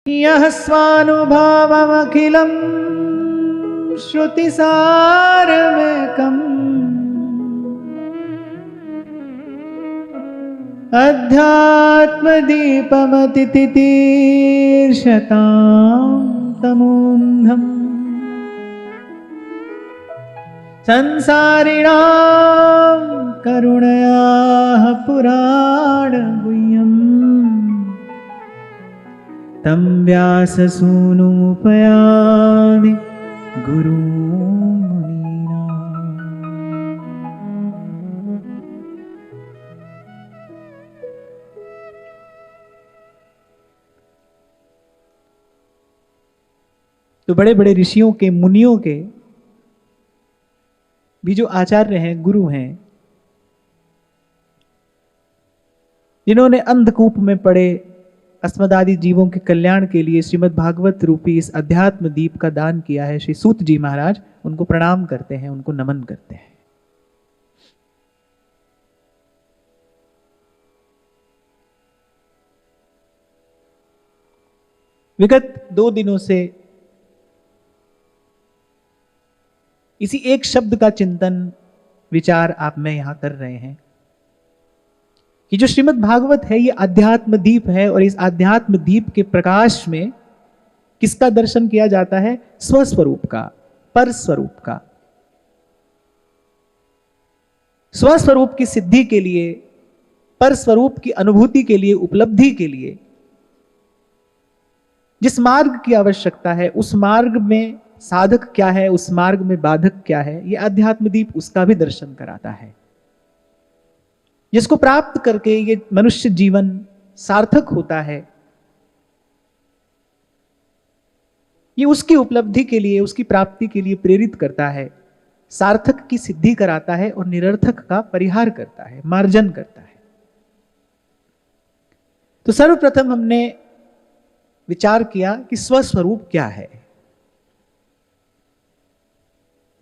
यः स्वानुभावमखिलं श्रुतिसारमेकम् अध्यात्मदीपमतितितीर्षतां तमोऽन्धम् संसारिणां करुणयाः पुराणगुह्यम् तं व्याससूनुमुपयामि गुरुमुनीना। तो बड़े बड़े ऋषियों के, मुनियों के भी जो आचार्य हैं, गुरु हैं, जिन्होंने अंधकूप में पड़े अस्मदादि जीवों के कल्याण के लिए श्रीमद् भागवत रूपी इस अध्यात्म दीप का दान किया है, श्री सूत जी महाराज, उनको प्रणाम करते हैं, उनको नमन करते हैं। विगत 2 दिनों से इसी एक शब्द का चिंतन, विचार आप में यहां कर रहे हैं कि जो श्रीमद् भागवत है ये अध्यात्म दीप है, और इस अध्यात्म दीप के प्रकाश में किसका दर्शन किया जाता है? स्वस्वरूप का, पर स्वरूप का। स्वस्वरूप की सिद्धि के लिए, पर स्वरूप की अनुभूति के लिए, उपलब्धि के लिए जिस मार्ग की आवश्यकता है, उस मार्ग में साधक क्या है, उस मार्ग में बाधक क्या है, यह अध्यात्म दीप उसका भी दर्शन कराता है, जिसको प्राप्त करके ये मनुष्य जीवन सार्थक होता है। ये उसकी उपलब्धि के लिए, उसकी प्राप्ति के लिए प्रेरित करता है, सार्थक की सिद्धि कराता है और निरर्थक का परिहार करता है, मार्जन करता है। तो सर्वप्रथम हमने विचार किया कि स्वस्वरूप क्या है।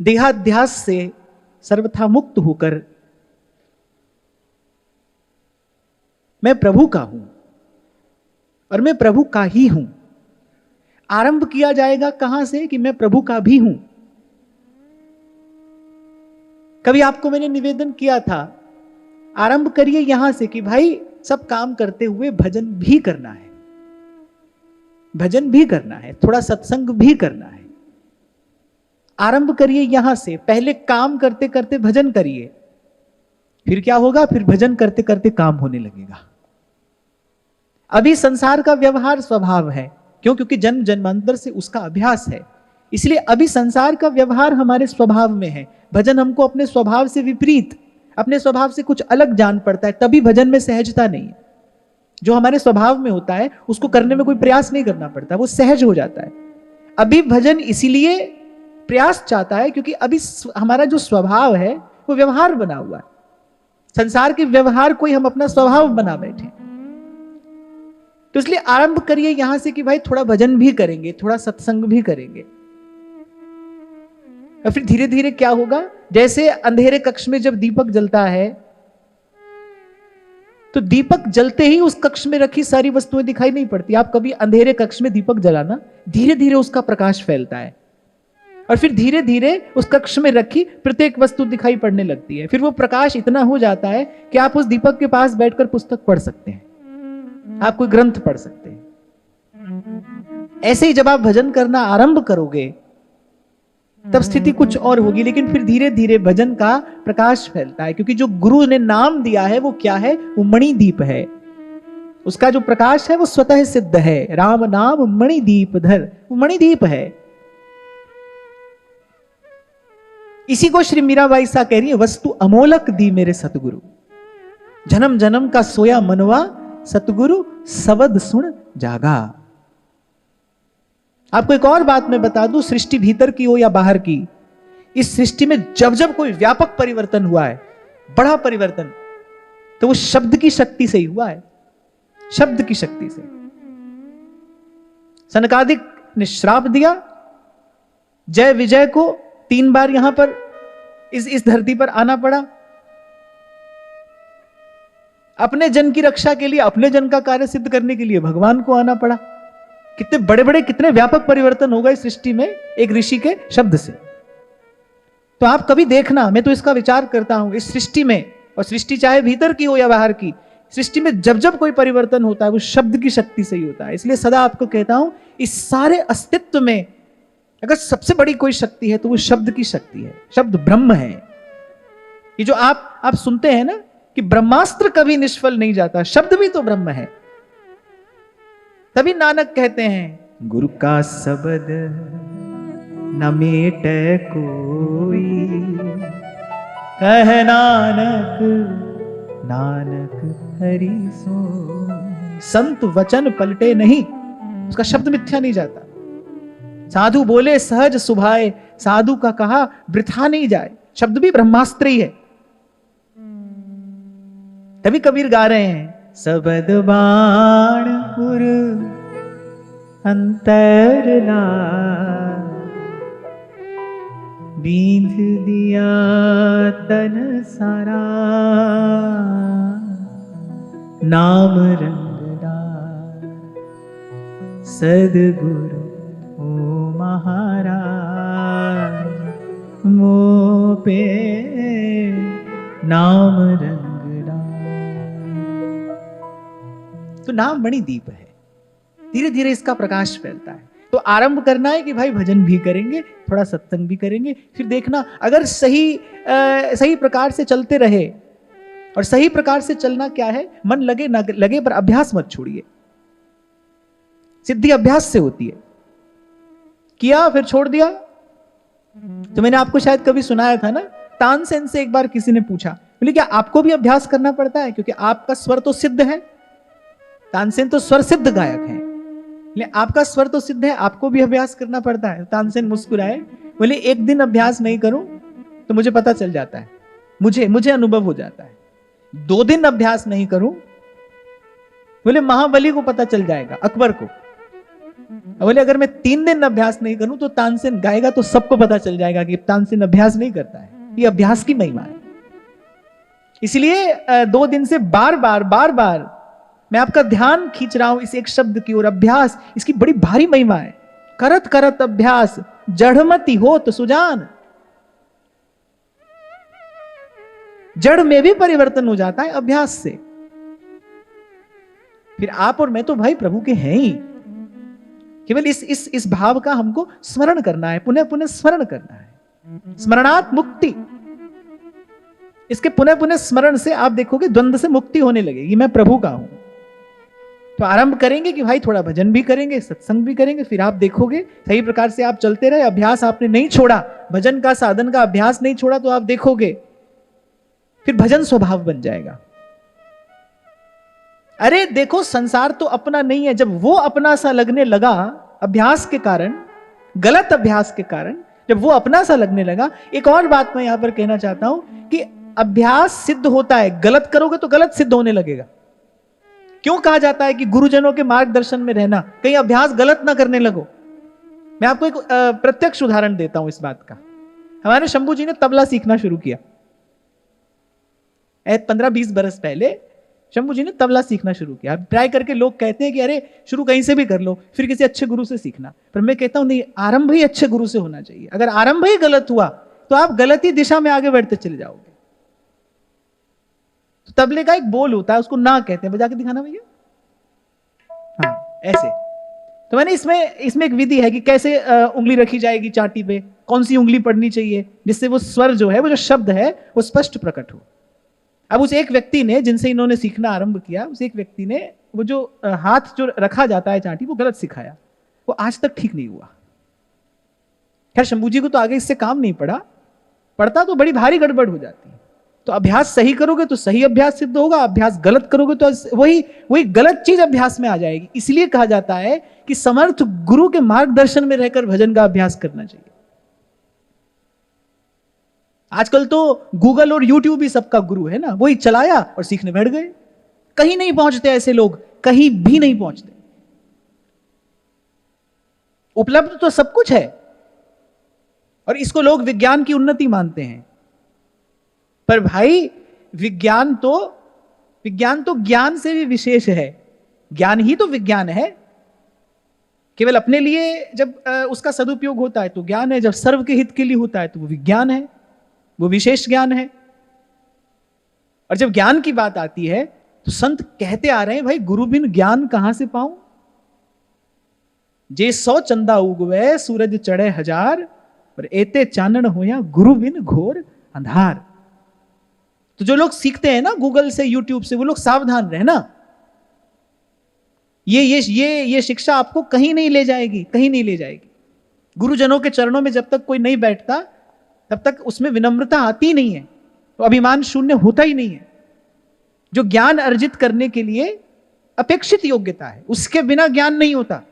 देहाध्यास से सर्वथा मुक्त होकर मैं प्रभु का हूं और मैं प्रभु का ही हूं। आरंभ किया जाएगा कहां से? कि मैं प्रभु का भी हूं। कभी आपको मैंने निवेदन किया था, आरंभ करिए यहां से कि भाई सब काम करते हुए भजन भी करना है, भजन भी करना है, थोड़ा सत्संग भी करना है। आरंभ करिए यहां से। पहले काम करते करते भजन करिए, फिर क्या होगा? फिर भजन करते करते काम होने लगेगा। अभी संसार का व्यवहार स्वभाव है, क्यों? क्योंकि जन्म जन्मांतर से उसका अभ्यास है, इसलिए अभी संसार का व्यवहार हमारे स्वभाव में है। भजन हमको अपने स्वभाव से विपरीत, अपने स्वभाव से कुछ अलग जान पड़ता है, तभी भजन में सहजता नहीं है। जो हमारे स्वभाव में होता है उसको करने में कोई प्रयास नहीं करना पड़ता, वो सहज हो जाता है। अभी भजन इसीलिए प्रयास चाहता है क्योंकि अभी हमारा जो स्वभाव है वो व्यवहार बना हुआ है। संसार के व्यवहार कोई हम अपना स्वभाव बना बैठे, तो इसलिए आरंभ करिए यहां से कि भाई थोड़ा भजन भी करेंगे, थोड़ा सत्संग भी करेंगे। और फिर धीरे धीरे क्या होगा? जैसे अंधेरे कक्ष में जब दीपक जलता है तो दीपक जलते ही उस कक्ष में रखी सारी वस्तुएं दिखाई नहीं पड़ती। आप कभी अंधेरे कक्ष में दीपक जलाना, धीरे धीरे उसका प्रकाश फैलता है और फिर धीरे धीरे उस कक्ष में रखी प्रत्येक वस्तु दिखाई पड़ने लगती है। फिर वो प्रकाश इतना हो जाता है कि आप उस दीपक के पास बैठकर पुस्तक पढ़ सकते हैं, आप कोई ग्रंथ पढ़ सकते हैं। ऐसे ही जब आप भजन करना आरंभ करोगे तब स्थिति कुछ और होगी, लेकिन फिर धीरे धीरे भजन का प्रकाश फैलता है, क्योंकि जो गुरु ने नाम दिया है वो क्या है? वो मणिदीप है। उसका जो प्रकाश है वो स्वतः सिद्ध है। राम नाम मणिदीप धर, वो मणिदीप है। इसी को श्री मीराबाई सा कह रही है, वस्तु अमोलक दी मेरे सतगुरु, जन्म जन्म का सोया मनवा, सतगुरु सवद सुन जागा। आपको एक और बात मैं बता दूं, सृष्टि भीतर की हो या बाहर की, इस सृष्टि में जब जब कोई व्यापक परिवर्तन हुआ है, बड़ा परिवर्तन, तो वो शब्द की शक्ति से ही हुआ है, शब्द की शक्ति से। सनकादिक ने श्राप दिया, जय विजय को 3 बार यहां पर इस धरती पर आना पड़ा। अपने जन की रक्षा के लिए, अपने जन का कार्य सिद्ध करने के लिए भगवान को आना पड़ा। कितने बड़े बड़े, कितने व्यापक परिवर्तन होगा इस सृष्टि में एक ऋषि के शब्द से। तो आप कभी देखना, मैं तो इसका विचार करता हूं इस सृष्टि में, और सृष्टि चाहे भीतर की हो या बाहर की, सृष्टि में जब जब कोई परिवर्तन होता है वो शब्द की शक्ति से ही होता है। इसलिए सदा आपको कहता हूं, इस सारे अस्तित्व में अगर सबसे बड़ी कोई शक्ति है तो वो शब्द की शक्ति है। शब्द ब्रह्म है। ये जो आप सुनते हैं ना कि ब्रह्मास्त्र कभी निष्फल नहीं जाता, शब्द भी तो ब्रह्म है। तभी नानक कहते हैं, गुरु का शब्द न मेटे कोई, कह नानक नानक हरि सो। संत वचन पलटे नहीं, उसका शब्द मिथ्या नहीं जाता। साधु बोले सहज सुभाए, साधु का कहा वृथा नहीं जाए। शब्द भी ब्रह्मास्त्र ही है। तभी कबीर गा रहे हैं, सबद बाण पुर अंतर ला, बींध दिया तन सारा, नाम रंगदार सदगुरु ओ महाराज, मोह पे नाम रंगदार। तो नाम मणिदीप है, धीरे धीरे इसका प्रकाश फैलता है। तो आरंभ करना है कि भाई भजन भी करेंगे, थोड़ा सत्संग भी करेंगे, फिर देखना अगर सही प्रकार से चलते रहे। और सही प्रकार से चलना क्या है, मन लगे ना लगे पर अभ्यास मत छोड़िए। सिद्धि अभ्यास से होती है। किया फिर छोड़ दिया। तो मैंने आपको शायद कभी सुनाया था ना, तानसेन से एक बार किसी ने पूछा, बोले क्या आपको भी अभ्यास करना पड़ता है, क्योंकि आपका स्वर तो सिद्ध है। तानसेन तो स्वर सिद्ध गायक हैं, आपका स्वर तो सिद्ध है, आपको भी अभ्यास करना पड़ता है। तानसेन मुस्कुराए, बोले एक दिन अभ्यास नहीं करूं तो मुझे पता चल जाता है, मुझे अनुभव हो जाता है। 2 दिन अभ्यास नहीं करूं, बोले महाबली को पता चल जाएगा, अकबर को। बोले अगर मैं 3 दिन अभ्यास नहीं करूं तो तानसेन गाएगा तो सबको पता चल जाएगा कि तानसेन अभ्यास नहीं करता है। ये अभ्यास की महिमा है। इसलिए 2 दिन से बार बार मैं आपका ध्यान खींच रहा हूं इस एक शब्द की ओर। अभ्यास, इसकी बड़ी भारी महिमा है। करत करत अभ्यास जड़मति होत सुजान। जड़ में भी परिवर्तन हो जाता है अभ्यास से। फिर आप और मैं तो भाई प्रभु के हैं ही। केवल इस भाव का हमको स्मरण करना है, पुनः पुनः स्मरण करना है। स्मरणात् मुक्ति। इसके पुनः पुनः स्मरण से आप देखोगे द्वंद्व से मुक्ति होने लगेगी, मैं प्रभु का हूं। तो आरंभ करेंगे कि भाई थोड़ा भजन भी करेंगे, सत्संग भी करेंगे, फिर आप देखोगे सही प्रकार से आप चलते रहे। अभ्यास आपने नहीं छोड़ा, भजन का साधन का अभ्यास नहीं छोड़ा, तो आप देखोगे फिर भजन स्वभाव बन जाएगा। अरे देखो, संसार तो अपना नहीं है। जब वो अपना सा लगने लगा अभ्यास के कारण, गलत अभ्यास के कारण, जब वो अपना सा लगने लगा। एक और बात मैं यहां पर कहना चाहता हूं कि अभ्यास सिद्ध होता है, गलत करोगे तो गलत सिद्ध होने लगेगा। क्यों कहा जाता है कि गुरुजनों के मार्गदर्शन में रहना, कहीं अभ्यास गलत ना करने लगो। मैं आपको एक प्रत्यक्ष उदाहरण देता हूं इस बात का। हमारे शंभू जी ने तबला सीखना शुरू किया 15-20 बरस पहले। शंभू जी ने तबला सीखना शुरू किया। ट्राई करके लोग कहते हैं कि अरे शुरू कहीं से भी कर लो, फिर किसी अच्छे गुरु से सीखना। पर मैं कहता हूं नहीं, आरंभ ही अच्छे गुरु से होना चाहिए। अगर आरंभ ही गलत हुआ तो आप गलत ही दिशा में आगे बढ़ते चले जाओगे। तो तबले का एक बोल होता है, उसको ना कहते हैं, बजा के दिखाना भैया। हाँ, ऐसे। तो मैंने इसमें एक विधि है कि कैसे उंगली रखी जाएगी चाटी पे, कौन सी उंगली पड़नी चाहिए जिससे वो स्वर जो है, वो जो शब्द है, वो स्पष्ट प्रकट हो। अब उस एक व्यक्ति ने, जिनसे इन्होंने सीखना आरंभ किया, उस एक व्यक्ति ने वो जो हाथ जो रखा जाता है चाटी, वो गलत सिखाया। वो आज तक ठीक नहीं हुआ। खैर शंभू जी को तो आगे इससे काम नहीं पड़ता तो बड़ी भारी गड़बड़ हो जाती है। तो अभ्यास सही करोगे तो सही अभ्यास सिद्ध होगा, अभ्यास गलत करोगे तो वही गलत चीज अभ्यास में आ जाएगी। इसलिए कहा जाता है कि समर्थ गुरु के मार्गदर्शन में रहकर भजन का अभ्यास करना चाहिए। आजकल तो गूगल और यूट्यूब भी सबका गुरु है ना, वही चलाया और सीखने बैठ गए। कहीं नहीं पहुंचते ऐसे लोग, कहीं भी नहीं पहुंचते। उपलब्ध तो सब कुछ है और इसको लोग विज्ञान की उन्नति मानते हैं। पर भाई विज्ञान तो ज्ञान से भी विशेष है। ज्ञान ही तो विज्ञान है। केवल अपने लिए जब उसका सदुपयोग होता है तो ज्ञान है, जब सर्व के हित के लिए होता है तो वो विज्ञान है, वो विशेष ज्ञान है। और जब ज्ञान की बात आती है तो संत कहते आ रहे हैं, भाई गुरु बिन ज्ञान कहां से पाऊं? जे 100 चंदा उगवे सूरज चढ़े 1000, पर एते चानन होया गुरु बिन घोर अंधार। तो जो लोग सीखते हैं ना गूगल से, यूट्यूब से, वो लोग सावधान रहना। ये शिक्षा आपको कहीं नहीं ले जाएगी, कहीं नहीं ले जाएगी। गुरुजनों के चरणों में जब तक कोई नहीं बैठता तब तक उसमें विनम्रता आती नहीं है, तो अभिमान शून्य होता ही नहीं है। जो ज्ञान अर्जित करने के लिए अपेक्षित योग्यता है, उसके बिना ज्ञान नहीं होता।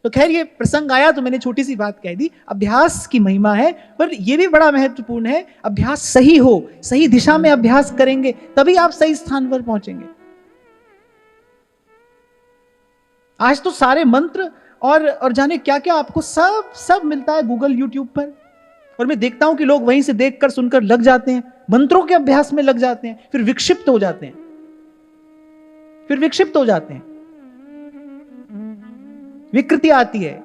तो खैर ये प्रसंग आया तो मैंने छोटी सी बात कह दी। अभ्यास की महिमा है, पर यह भी बड़ा महत्वपूर्ण है, अभ्यास सही हो, सही दिशा में अभ्यास करेंगे तभी आप सही स्थान पर पहुंचेंगे। आज तो सारे मंत्र और जाने क्या क्या आपको सब मिलता है गूगल, यूट्यूब पर। और मैं देखता हूं कि लोग वहीं से देखकर सुनकर लग जाते हैं, मंत्रों के अभ्यास में लग जाते हैं, फिर विक्षिप्त हो जाते हैं, विकृति आती है।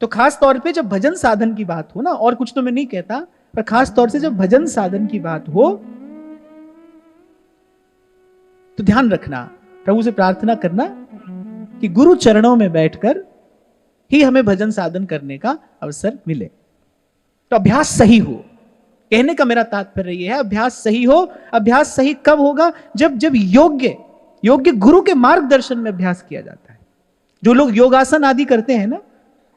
तो खास तौर पे जब भजन साधन की बात हो ना, और कुछ तो मैं नहीं कहता, पर खास तौर से जब भजन साधन की बात हो तो ध्यान रखना, प्रभु से प्रार्थना करना कि गुरु चरणों में बैठकर ही हमें भजन साधन करने का अवसर मिले। तो अभ्यास सही हो, कहने का मेरा तात्पर्य यह है, अभ्यास सही हो। अभ्यास सही कब होगा? जब योग्य गुरु के मार्गदर्शन में अभ्यास किया जाता है। जो लोग योगासन आदि करते हैं ना,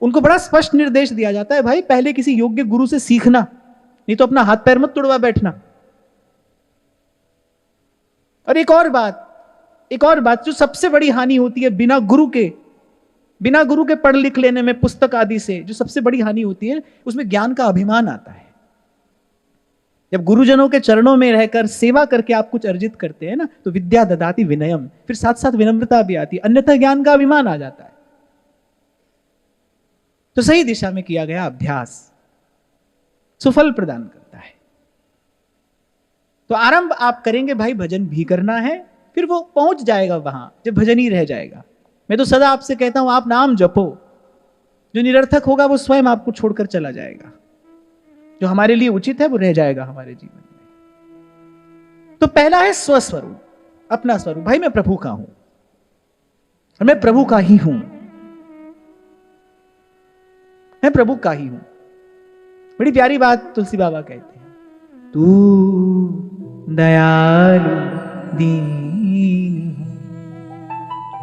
उनको बड़ा स्पष्ट निर्देश दिया जाता है, भाई पहले किसी योग्य गुरु से सीखना, नहीं तो अपना हाथ पैर मत तुड़वा बैठना। और एक और बात जो सबसे बड़ी हानि होती है बिना गुरु के पढ़ लिख लेने में, पुस्तक आदि से, जो सबसे बड़ी हानि होती है, उसमें ज्ञान का अभिमान आता है। जब गुरुजनों के चरणों में रहकर सेवा करके आप कुछ अर्जित करते हैं ना, तो विद्या ददाति विनयम, फिर साथ साथ विनम्रता भी आती है, अन्यथा ज्ञान का अभिमान आ जाता है। तो सही दिशा में किया गया अभ्यास सुफल प्रदान करता है। तो आरंभ आप करेंगे, भाई भजन भी करना है, फिर वो पहुंच जाएगा वहां जब भजन ही रह जाएगा। मैं तो सदा आपसे कहता हूं, आप नाम जपो, जो निरर्थक होगा वो स्वयं आपको छोड़कर चला जाएगा, जो हमारे लिए उचित है वो रह जाएगा हमारे जीवन में। तो पहला है स्वस्वरूप, अपना स्वरूप। भाई मैं प्रभु का हूं और मैं प्रभु का ही हूं, मैं प्रभु का ही हूं। बड़ी प्यारी बात तुलसी बाबा कहते हैं, तू दयालु दीन,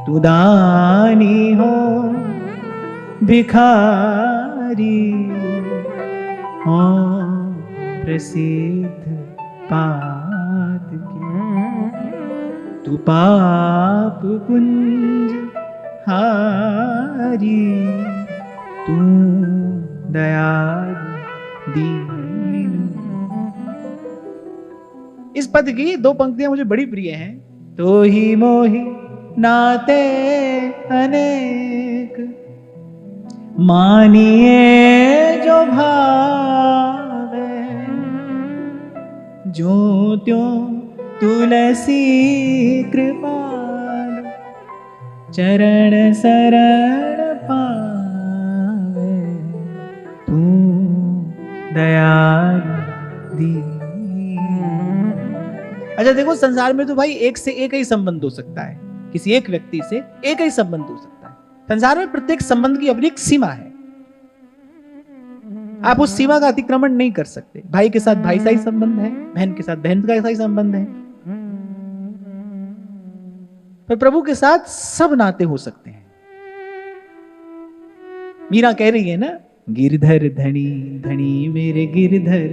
तू दानी हो भिखारी, हो प्रसिद्ध पाद की, तू पाप कुंज हारी, तू दयालु दीन। इस पद की 2 पंक्तियां मुझे बड़ी प्रिय हैं। तो ही मोहि नाते अनेक, मानिए जो भावे, जो त्यों तुलसी कृपाल, चरण शरण पावे, तू दयालु दीन। अच्छा देखो, संसार में तो भाई एक से एक ही संबंध हो सकता है, किसी एक व्यक्ति से एक ही संबंध हो सकता है। संसार में प्रत्येक संबंध की अपनी एक सीमा है, आप उस सीमा का अतिक्रमण नहीं कर सकते। भाई के साथ भाई सा ही संबंध है, बहन के साथ बहन का सा ही संबंध है, पर प्रभु के साथ सब नाते हो सकते हैं। मीरा कह रही है ना, गिरधर धनी धनी मेरे गिरधर,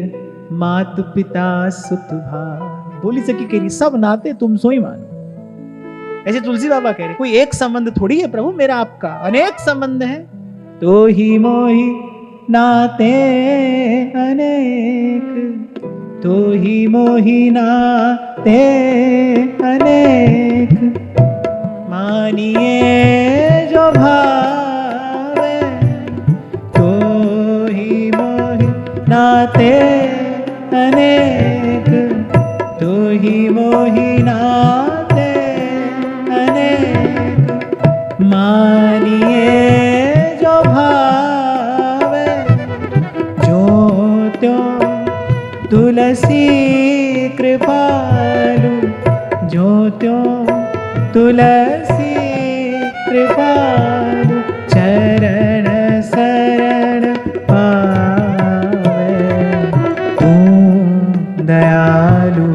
मात पिता सुत भाई। बोली सकी कह रही, सब नाते तुम सो ही मानो। ऐसे तुलसी बाबा कह रहे, कोई एक संबंध थोड़ी है प्रभु मेरा आपका, अनेक संबंध है। तो ही मोहि नाते अनेक, तो ही मोहि नाते अनेक, मानिए जो भावे, तो ही मोहि नाते अनेक, तो ही मोहि नाते अनेक, मानिए तुलसी कृपालु चरण शरण पावे, तू दयालु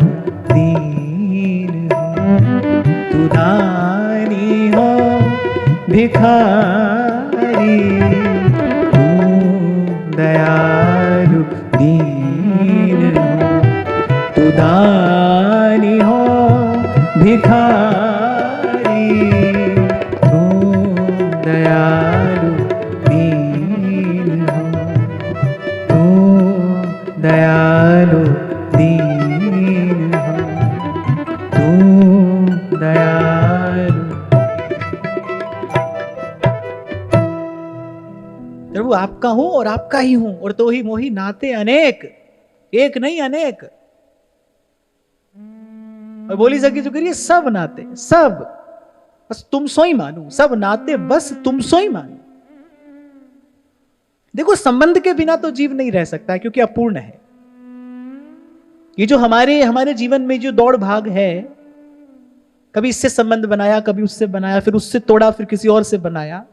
दीन हो, तू दानी हो भिखारी, तू दयालु दीन हो, तू दानी हो भिखारी, तू दयालु दीन हो, तू दयालु दीन हो, तू दयालु। प्रभु आपका हूं और आपका ही हूं, और तो ही मोही नाते अनेक, एक नहीं अनेक। और बोली सकी जो करिए सब नाते, सब बस तुम सो ही मानो, सब नाते बस तुम सो ही मानो। देखो संबंध के बिना तो जीव नहीं रह सकता क्योंकि अपूर्ण है। ये जो हमारे जीवन में जो दौड़ भाग है, कभी इससे संबंध बनाया, कभी उससे बनाया, फिर उससे तोड़ा, फिर किसी और से बनाया।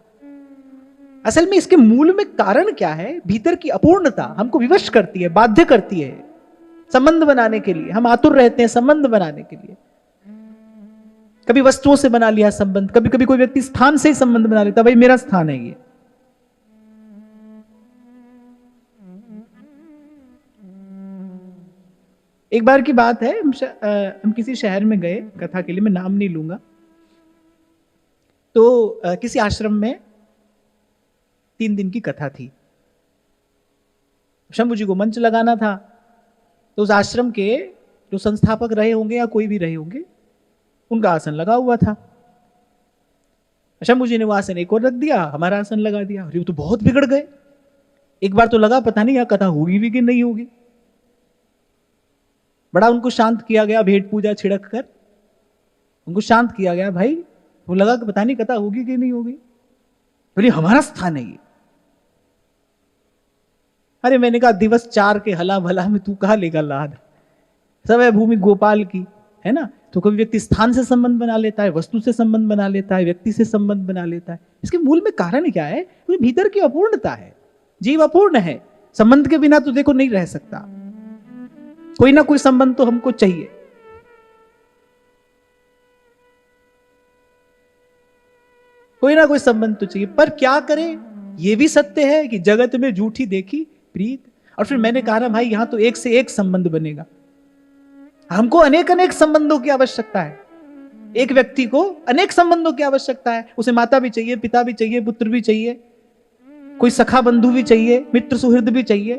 असल में इसके मूल में कारण क्या है? भीतर की अपूर्णता हमको विवश करती है, बाध्य करती है संबंध बनाने के लिए। हम आतुर रहते हैं संबंध बनाने के लिए। कभी वस्तुओं से बना लिया संबंध, कभी कभी कोई व्यक्ति स्थान से ही संबंध बना लेता, भाई मेरा स्थान है ये। एक बार की बात है, हम किसी शहर में गए कथा के लिए, मैं नाम नहीं लूंगा। तो किसी आश्रम में 3 दिन की कथा थी। शंभू जी को मंच लगाना था, तो उस आश्रम के जो संस्थापक रहे होंगे या कोई भी रहे होंगे, उनका आसन लगा हुआ था। शंभू जी ने वो आसन एक और रख दिया, हमारा आसन लगा दिया। अरे वो तो बहुत बिगड़ गए। एक बार तो लगा पता नहीं यह कथा होगी भी कि नहीं होगी। बड़ा उनको शांत किया गया, भेंट पूजा छिड़क कर उनको शांत किया गया। भाई वो लगा कि पता नहीं कथा होगी कि नहीं होगी। बोले हमारा स्थान है ये। अरे मैंने कहा दिवस 4 के हला भला में तू कहा लेगा लाद। सब है भूमि गोपाल की, है ना। तो कोई व्यक्ति स्थान से संबंध बना लेता है, वस्तु से संबंध बना लेता है, व्यक्ति से संबंध बना लेता है। इसके मूल में कारण क्या है? क्योंकि भीतर की अपूर्णता है। जीव अपूर्ण है, संबंध के बिना तो देखो नहीं रह सकता। कोई ना कोई संबंध तो हमको चाहिए। कोई ना कोई संबंध तो चाहिए, पर क्या करें? यह भी सत्य है कि जगत में झूठी देखी प्रीत। और फिर मैंने कहा ना भाई, यहां तो एक से एक संबंध बनेगा। हमको अनेक अनेक संबंधों की आवश्यकता है। एक व्यक्ति को अनेक संबंधों की आवश्यकता है। उसे माता भी चाहिए, पिता भी चाहिए, पुत्र भी चाहिए, कोई सखा बंधु भी चाहिए, मित्र सुहृद भी चाहिए।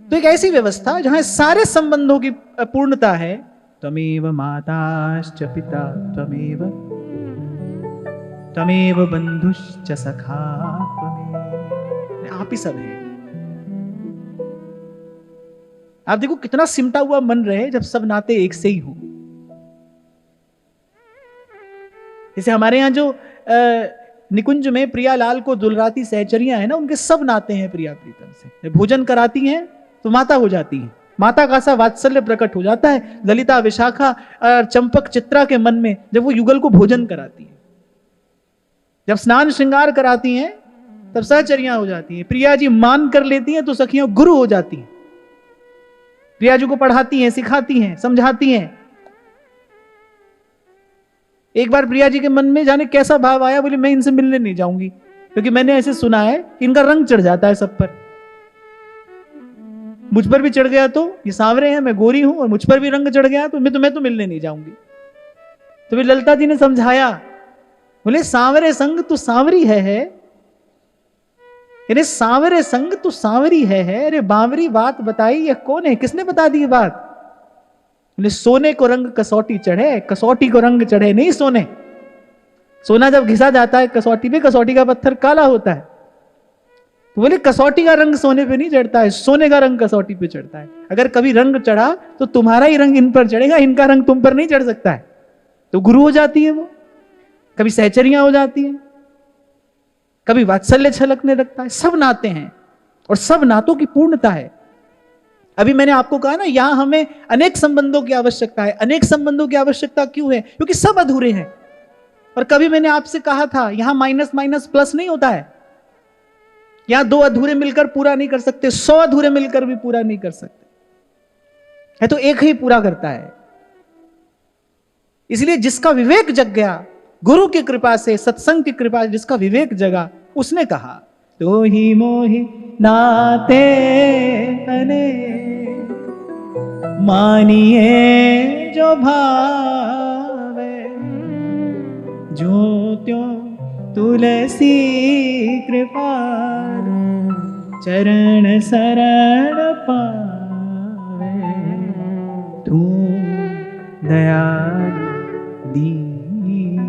तो एक ऐसी व्यवस्था जहां सारे संबंधों की पूर्णता है। त्वमेव माताश्च पिता त्वमेव, त्वमेव बंधुश्च सखा त्वमेव। आप ही सब है। आप देखो कितना सिमटा हुआ मन रहे जब सब नाते एक से ही हो। जैसे हमारे यहां जो निकुंज में प्रियालाल को दुलराती सहचरियां है ना, उनके सब नाते हैं प्रिया प्रीतम से। भोजन कराती हैं तो माता हो जाती है। माता का सा वात्सल्य प्रकट हो जाता है। ललिता, विशाखा और चंपक, चित्रा के मन में जब वो युगल को भोजन कराती है, जब स्नान श्रृंगार कराती हैं, तब सहचरियां हो जाती हैं। प्रिया जी मान कर लेती हैं तो सखियां गुरु हो जाती हैं। प्रिया जी को पढ़ाती हैं, सिखाती हैं, समझाती हैं। एक बार प्रिया जी के मन में जाने कैसा भाव आया, बोले मैं इनसे मिलने नहीं जाऊंगी, क्योंकि मैंने ऐसे सुना है कि इनका रंग चढ़ जाता है सब पर। मुझ पर भी चढ़ गया तो, ये सांवरे हैं, मैं गोरी हूं, और मुझ पर भी रंग चढ़ गया तो मैं तो मिलने नहीं जाऊंगी। तो फिर ललिता जी ने समझाया, बोले सांवरे संग तू सांवरी है, अरे सांवरे संग तू सांवरी है। अरे बावरी बात बताई ये कौन है? किसने बता दी बात? बोले सोने को रंग कसौटी चढ़े, कसौटी को रंग चढ़े नहीं सोने। सोना जब घिसा जाता है कसौटी पे, कसौटी का पत्थर काला होता है। तो बोले कसौटी का रंग सोने पे नहीं चढ़ता है, सोने का रंग कसौटी पे चढ़ता है। अगर कभी रंग चढ़ा तो तुम्हारा ही रंग इन पर चढ़ेगा, इनका रंग तुम पर नहीं चढ़ सकता है। तो गुरु हो जाती है वो, कभी सहचरियां हो जाती हैं, कभी वात्सल्य छलकने लगता है। सब नाते हैं और सब नातों की पूर्णता है। अभी मैंने आपको कहा ना, यहां हमें अनेक संबंधों की आवश्यकता है। अनेक संबंधों की आवश्यकता क्यों है? क्योंकि सब अधूरे हैं। और कभी मैंने आपसे कहा था, यहां माइनस माइनस प्लस नहीं होता है। यहां 2 अधूरे मिलकर पूरा नहीं कर सकते, 100 अधूरे मिलकर भी पूरा नहीं कर सकते, है तो एक ही पूरा करता है। इसलिए जिसका विवेक जग गया, गुरु की कृपा से, सत्संग की कृपा से जिसका विवेक जगा, उसने कहा तो ही मोहि नाते अने मानिए जो भावे, जो त्यों तुलसी कृपाल चरण शरण पावे, तू दयाल दीन।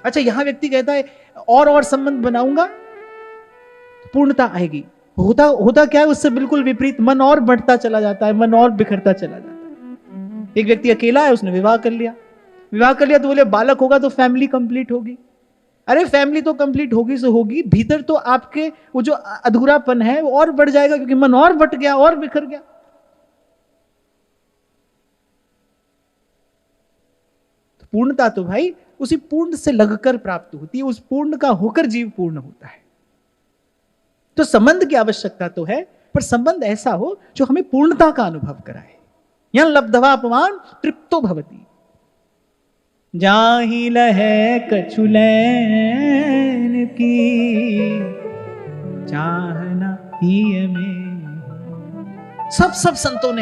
अच्छा, यहां व्यक्ति कहता है और संबंध बनाऊंगा तो पूर्णता आएगी। होता क्या है उससे बिल्कुल विपरीत, मन और बढ़ता चला जाता है, मन और बिखरता चला जाता है। एक व्यक्ति अकेला है, उसने विवाह कर लिया तो बोले बालक होगा तो फैमिली कंप्लीट होगी। अरे फैमिली तो कंप्लीट होगी से होगी, भीतर तो आपके वो जो अधूरापन है वो और बढ़ जाएगा, क्योंकि मन और बट गया और बिखर गया। तो पूर्णता तो भाई उसी पूर्ण से लगकर प्राप्त होती है, उस पूर्ण का होकर जीव पूर्ण होता है। तो संबंध की आवश्यकता तो है, पर संबंध ऐसा हो जो हमें पूर्णता का अनुभव कराए। यहां लब्धवा अपमान तृप्तो भवति, जाहि लहे कछुलैन की, चाहना ही में। सब संतों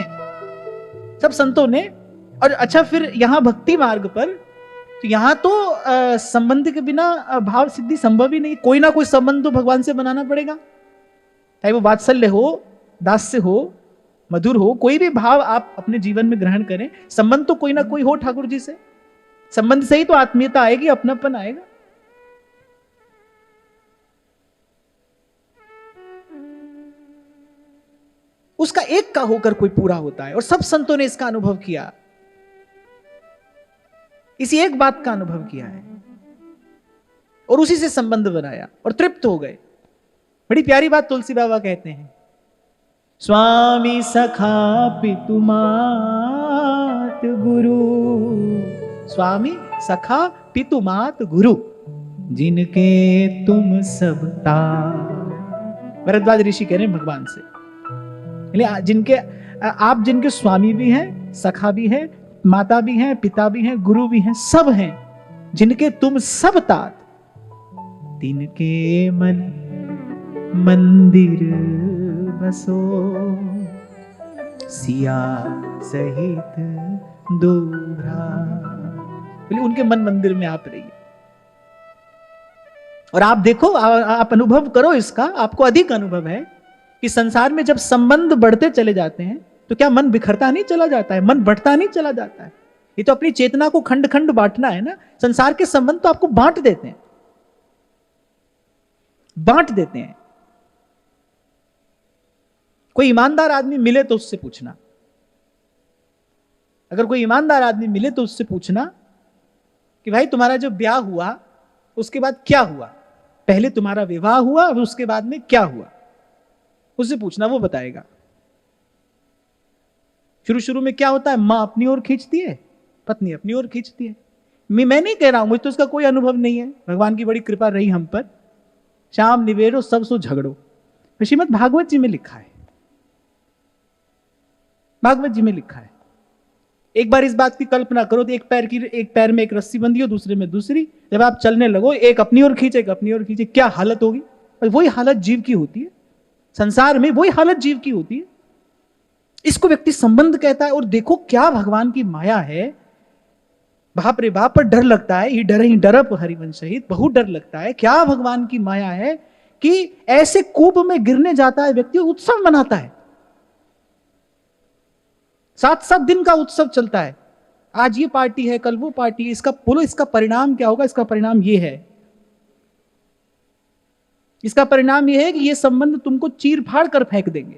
ने। और अच्छा, फिर यहां भक्ति मार्ग पर तो यहां तो संबंध के बिना भाव सिद्धि संभव ही नहीं। कोई ना कोई संबंध तो भगवान से बनाना पड़ेगा, चाहे वो वात्सल्य हो, दास्य हो, मधुर हो, कोई भी भाव आप अपने जीवन में ग्रहण करें, संबंध तो कोई ना कोई हो ठाकुर जी से। संबंध से ही तो आत्मीयता आएगी, अपनापन आएगा। उसका एक का होकर कोई पूरा होता है, और सब संतों ने इसका अनुभव किया, इसी एक बात का अनुभव किया है, और उसी से संबंध बनाया और तृप्त हो गए। बड़ी प्यारी बात तुलसी बाबा कहते हैं, स्वामी सखा पितु मात गुरु, स्वामी सखा पितु मात गुरु, जिनके तुम सबता। भरद्वाज ऋषि कह रहे हैं भगवान से, जिनके आप जिनके स्वामी भी हैं, सखा भी हैं, माता भी हैं, पिता भी हैं, गुरु भी हैं, सब हैं, जिनके तुम सब तात, तिनके मन मंदिर बसो, सिया सहित दोहरा। बोले उनके मन मंदिर में आप रहिए। और आप देखो, आप अनुभव करो इसका, आपको अधिक अनुभव है कि संसार में जब संबंध बढ़ते चले जाते हैं तो क्या मन बिखरता नहीं चला जाता है, मन बढ़ता नहीं चला जाता है। ये तो अपनी चेतना को खंड खंड बांटना है ना। संसार के संबंध तो आपको बांट देते हैं, बांट देते हैं। कोई ईमानदार आदमी मिले तो उससे पूछना, अगर कोई ईमानदार आदमी मिले तो उससे पूछना कि भाई तुम्हारा जो ब्याह हुआ उसके बाद क्या हुआ, पहले तुम्हारा विवाह हुआ और उसके बाद में क्या हुआ, उससे पूछना, वो बताएगा। शुरू शुरू में क्या होता है, मां अपनी ओर खींचती है, पत्नी अपनी ओर खींचती है। मैं नहीं कह रहा हूं, मुझे तो उसका कोई अनुभव नहीं है, भगवान की बड़ी कृपा रही हम पर। शाम निवेरो सब सो झगड़ो, श्रीमद् भागवत जी में लिखा है, भागवत जी में लिखा है। एक बार इस बात की कल्पना करो तो एक पैर में एक रस्सी बंधी हो, दूसरे में दूसरी, जब आप चलने लगो एक अपनी ओर खींचे, एक अपनी ओर खींचे, क्या हालत होगी। और वही हालत जीव की होती है, संसार में वही हालत जीव की होती है। इसको व्यक्ति संबंध कहता है। और देखो क्या भगवान की माया है, बाप रे बाप, पर डर लगता है। ही डरप हरिवंश सहित, बहुत डर लगता है। क्या भगवान की माया है कि ऐसे कूप में गिरने जाता है व्यक्ति, उत्सव मनाता है, 7-7 दिन का उत्सव चलता है। आज ये पार्टी है, कल वो पार्टी है, इसका बोलो इसका परिणाम क्या होगा। इसका परिणाम ये है, इसका परिणाम ये है कि ये संबंध तुमको चीर फाड़ कर फेंक देंगे।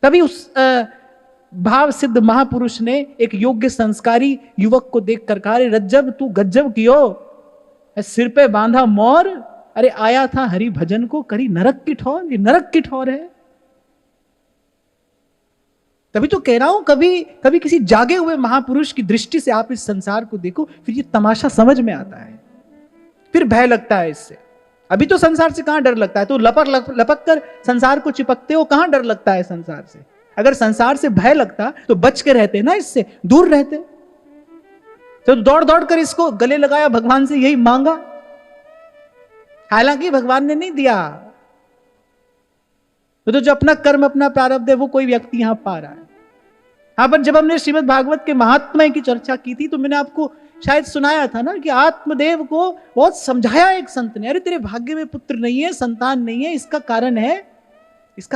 तभी उस भाव सिद्ध महापुरुष ने एक योग्य संस्कारी युवक को देखकर कहा, रज्जब तू गज्जब कियो, सिर पे बांधा मोर, अरे आया था हरि भजन को, करी नरक की ठौर। ये नरक की ठौर है, तभी तो कह रहा हूं, कभी कभी किसी जागे हुए महापुरुष की दृष्टि से आप इस संसार को देखो, फिर ये तमाशा समझ में आता है, फिर भय लगता है इससे। अभी तो संसार से कहां डर लगता है, तो लपक कर संसार को चिपकते हो, कहां डर लगता है संसार से। अगर संसार से भय लगता तो बच के रहते ना, इससे दूर रहते। तो दौड़ दौड़ कर इसको गले लगाया, भगवान से यही मांगा, हालांकि भगवान ने नहीं दिया। तो जो अपना कर्म अपना प्रारब्ध है वो कोई व्यक्ति यहां पा रहा है। हाँ, पर जब हमने श्रीमद् भागवत के महात्म्य की चर्चा की थी तो मैंने आपको शायद सुनाया था ना कि आत्मदेव को बहुत समझाया एक संत ने, अरे तेरे भाग्य में पुत्र नहीं है, संतान नहीं है, इसका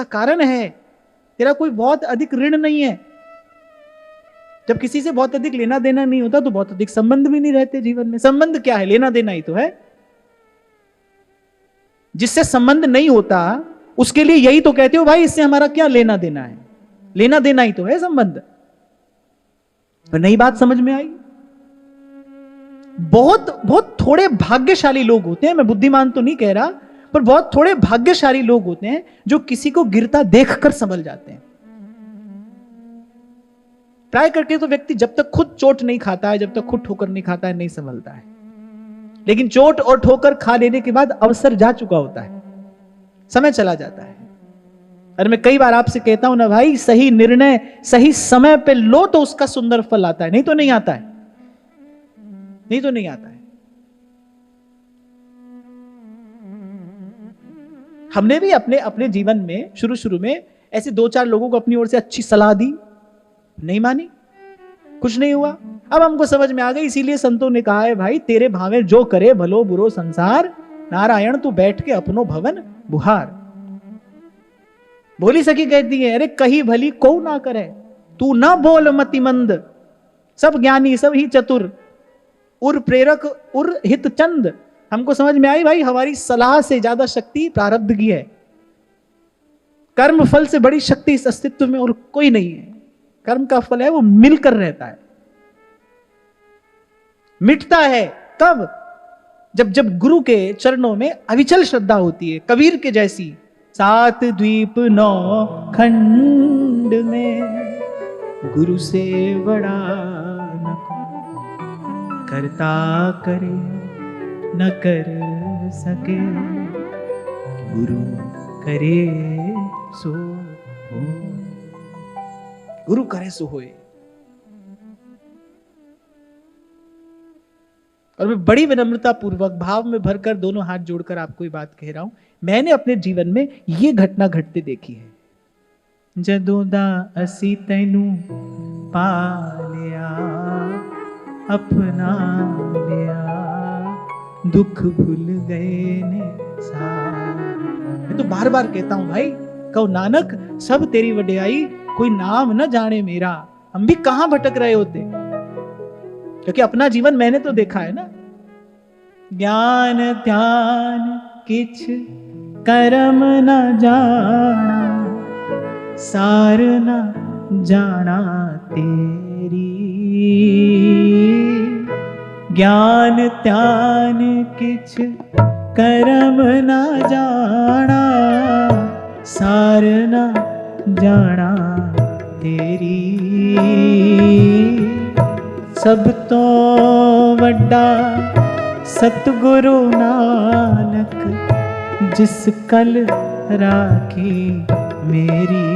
कारण है तेरा कोई बहुत अधिक ऋण नहीं है। जब किसी से बहुत अधिक लेना देना नहीं होता तो बहुत अधिक संबंध भी नहीं रहते जीवन में। संबंध क्या है? लेना देना ही तो है। जिससे संबंध नहीं होता उसके लिए यही तो कहते हो भाई इससे हमारा क्या लेना देना है, लेना देना ही तो है संबंध। पर नई बात समझ में आई। बहुत थोड़े भाग्यशाली लोग होते हैं, मैं बुद्धिमान तो नहीं कह रहा, पर बहुत थोड़े भाग्यशाली लोग होते हैं जो किसी को गिरता देखकर संभल जाते हैं। प्राय करके तो व्यक्ति जब तक खुद चोट नहीं खाता है, जब तक खुद ठोकर नहीं खाता है, नहीं संभलता है। लेकिन चोट और ठोकर खा लेने के बाद अवसर जा चुका होता है, समय चला जाता है। अरे मैं कई बार आपसे कहता हूं ना भाई, सही निर्णय सही समय पे लो तो उसका सुंदर फल आता है, नहीं तो नहीं आता है, नहीं तो नहीं आता है। हमने भी अपने जीवन में शुरू में ऐसे 2-4 लोगों को अपनी ओर से अच्छी सलाह दी, नहीं मानी, कुछ नहीं हुआ। अब हमको समझ में आ गई, इसीलिए संतों ने कहा है भाई तेरे भावे जो करे भलो बुरो संसार, नारायण तू बैठ के अपनो भवन बुहार। बोली सखी कहती है, अरे कही भली को ना करे, तू ना बोल मति मंद, सब ज्ञानी सब ही चतुर, उर प्रेरक उर हित चंद। हमको समझ में आई भाई हमारी सलाह से ज्यादा शक्ति प्रारब्ध की है। कर्म फल से बड़ी शक्ति इस अस्तित्व में और कोई नहीं है। कर्म का फल है वो मिलकर रहता है, मिटता है कब? जब गुरु के चरणों में अविचल श्रद्धा होती है। कबीर के जैसी 7 द्वीप 9 खंड में गुरु से बड़ा न करता करे न कर सके, गुरु करे सो हो, गुरु करे सो होए। और मैं बड़ी विनम्रता पूर्वक भाव में भरकर दोनों हाथ जोड़कर आपको ये बात कह रहा हूं, मैंने अपने जीवन में ये घटना घटते देखी है। जदोदा असी तैनू पा लिया, अपना लिया, दुख भूल गए ने सारे। मैं तो बार बार कहता हूं भाई, कहो नानक सब तेरी वड्याई, कोई नाम न जाने मेरा। हम भी कहां भटक रहे होते, क्योंकि अपना जीवन मैंने तो देखा है ना। ज्ञान ध्यान किछ कर्म न जाना, सार न जाना तेरी। ज्ञान ध्यान किछ कर्म न जाना, सार न जाना तेरी। सब तो वड्डा सतगुरु नानक, जिस कल राखी मेरी।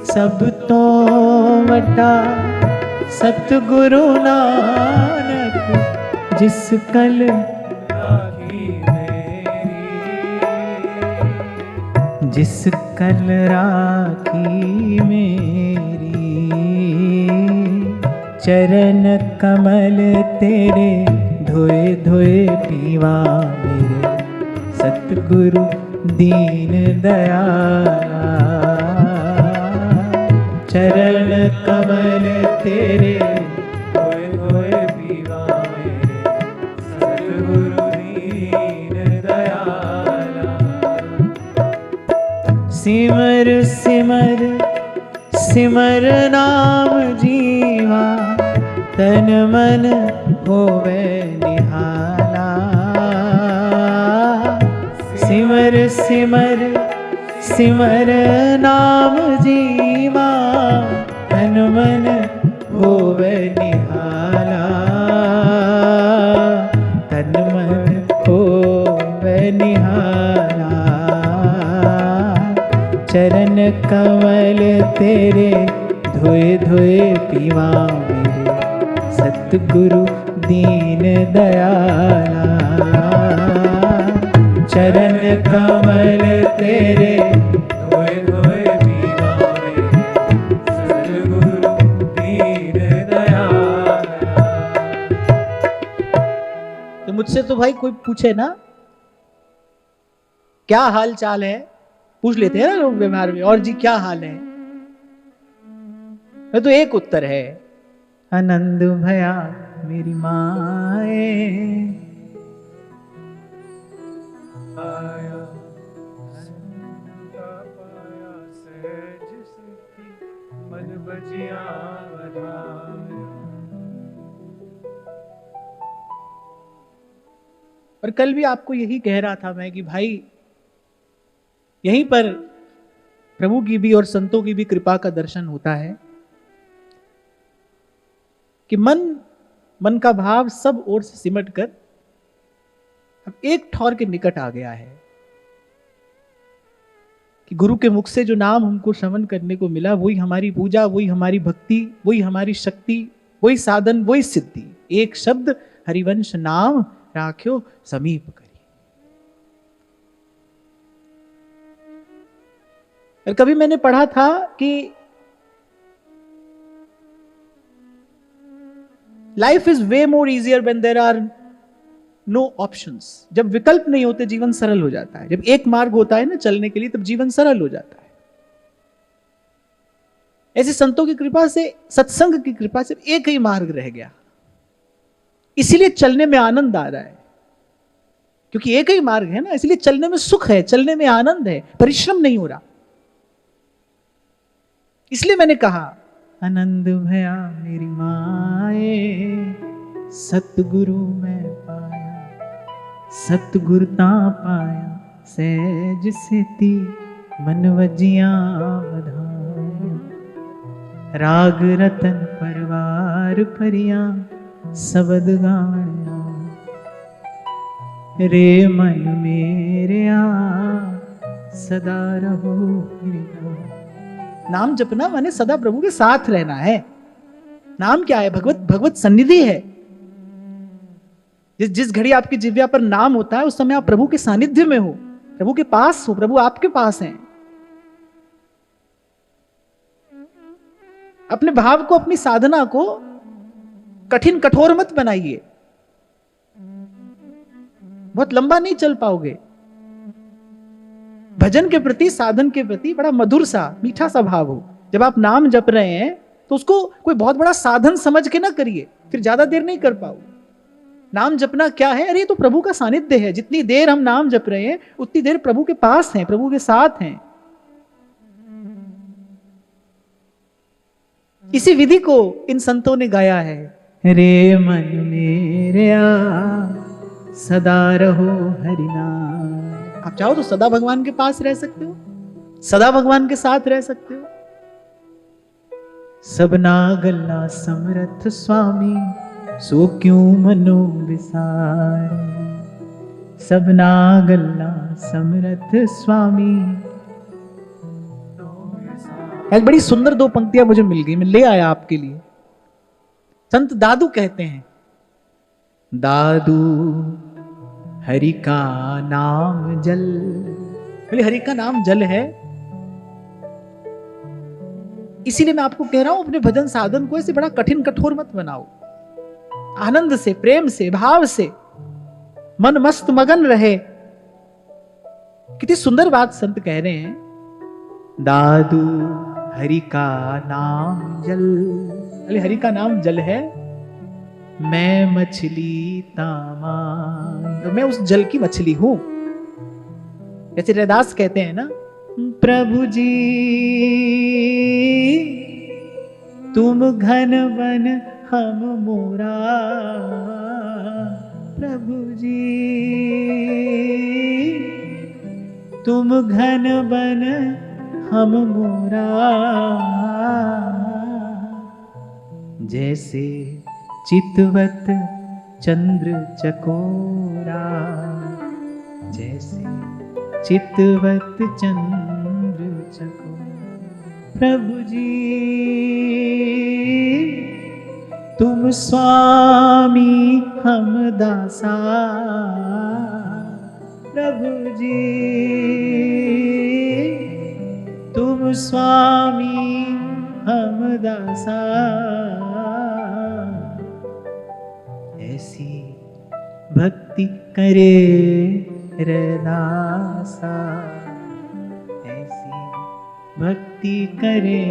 सब तो वड्डा सतगुरु नानक, जिस कल राखी मेरी। जिस कल राखी मेरी। चरण कमल तेरे धोए धोए पीवा, मेरे सतगुरु दीन दयाला। चरण कमल तेरे धोए धोए पीवा, मेरे सतगुरु दीन दयाला। सिमर सिमर सिमर नाम जीवा, तन मन होवे निहाला। सिमर सिमर सिमर नाम जीवा, तन मन होवे निहाला, तन मन होवे निहाला। चरण कमल तेरे धोए धोए पीवा, मेरे सतगुरु दीन दयाला। चरण कमल तेरे धोए धोए पीवा, मेरे सतगुरु दीन दयाला। तो मुझसे तो भाई कोई पूछे ना क्या हाल चाल है, पूछ लेते हैं ना लोग व्यवहार में, और जी क्या हाल है, तो एक उत्तर है, आनंद भया मेरी माए, पाया पाया सहज सिद्धि, मन बजिया बधाया। और कल भी आपको यही कह रहा था मैं कि भाई यहीं पर प्रभु की भी और संतों की भी कृपा का दर्शन होता है कि मन का भाव सब ओर से सिमट कर अब एक ठौर के निकट आ गया है कि गुरु के मुख से जो नाम हमको श्रवण करने को मिला, वही हमारी पूजा, वही हमारी भक्ति, वही हमारी शक्ति, वही साधन, वही सिद्धि। एक शब्द हरिवंश नाम राख्यो समीप करी। और कभी मैंने पढ़ा था कि life is way more easier when there are no options. जब विकल्प नहीं होते जीवन सरल हो जाता है। जब एक मार्ग होता है ना चलने के लिए, तब जीवन सरल हो जाता है। ऐसे संतों की कृपा से, सत्संग की कृपा से एक ही मार्ग रह गया, इसीलिए चलने में आनंद आ रहा है। क्योंकि एक ही मार्ग है ना, इसलिए चलने में सुख है, चलने में आनंद है, परिश्रम नहीं हो रहा। इसलिए मैंने कहा आनंद भया मेरी माए, सतगुरु मैं पाया, सतगुरता पाया, सहज सिद्धि मन वजिया बधाया। राग रतन परवार परिया, सबद गावणिया, रे मन मेरे आ सदा रहो मेरा। नाम जपना माने सदा प्रभु के साथ रहना है। नाम क्या है? भगवत सन्निधि है। जिस घड़ी आपकी जिह्वा पर नाम होता है, उस समय आप प्रभु के सानिध्य में हो, प्रभु के पास हो, प्रभु आपके पास हैं। अपने भाव को, अपनी साधना को कठिन कठोर मत बनाइए, बहुत लंबा नहीं चल पाओगे। भजन के प्रति, साधन के प्रति बड़ा मधुर सा, मीठा सा भाव हो। जब आप नाम जप रहे हैं तो उसको कोई बहुत बड़ा साधन समझ के ना करिए, फिर ज्यादा देर नहीं कर पाओगे। नाम जपना क्या है? अरे ये तो प्रभु का सानिध्य है। जितनी देर हम नाम जप रहे हैं उतनी देर प्रभु के पास हैं, प्रभु के साथ हैं। इसी विधि को इन संतों ने गाया है। रे मन मेरे आ सदा रहो हरि नाम। आप चाहो तो सदा भगवान के पास रह सकते हो, सदा भगवान के साथ रह सकते हो। सबना गल्ला समरथ स्वामी, सो क्यों मनो विसार। सबना गल्ला समरथ स्वामी। एक बड़ी सुंदर दो पंक्तियां मुझे मिल गई, मैं ले आया आपके लिए। संत दादू कहते हैं, दादू हरि का नाम जल। बोले हरि का नाम जल है। इसीलिए मैं आपको कह रहा हूं, अपने भजन साधन को ऐसे बड़ा कठिन कठोर मत बनाओ। आनंद से, प्रेम से, भाव से मन मस्त मगन रहे। कितनी सुंदर बात संत कह रहे हैं, दादू हरि का नाम जल। बोले हरि का नाम जल है, मैं मछली तामाई, मैं उस जल की मछली हूं। जैसे रैदास कहते हैं ना, प्रभु जी तुम घन वन हम मोरा। प्रभु जी तुम घन बन हम मोरा, जैसे चितवत चंद्र चकोरा, जैसे चितवत चंद्र चकोरा। प्रभु जी तुम स्वामी हम दासा, प्रभु जी तुम स्वामी हम दासा, ऐसी भक्ति करे रदासा, ऐसी भक्ति करे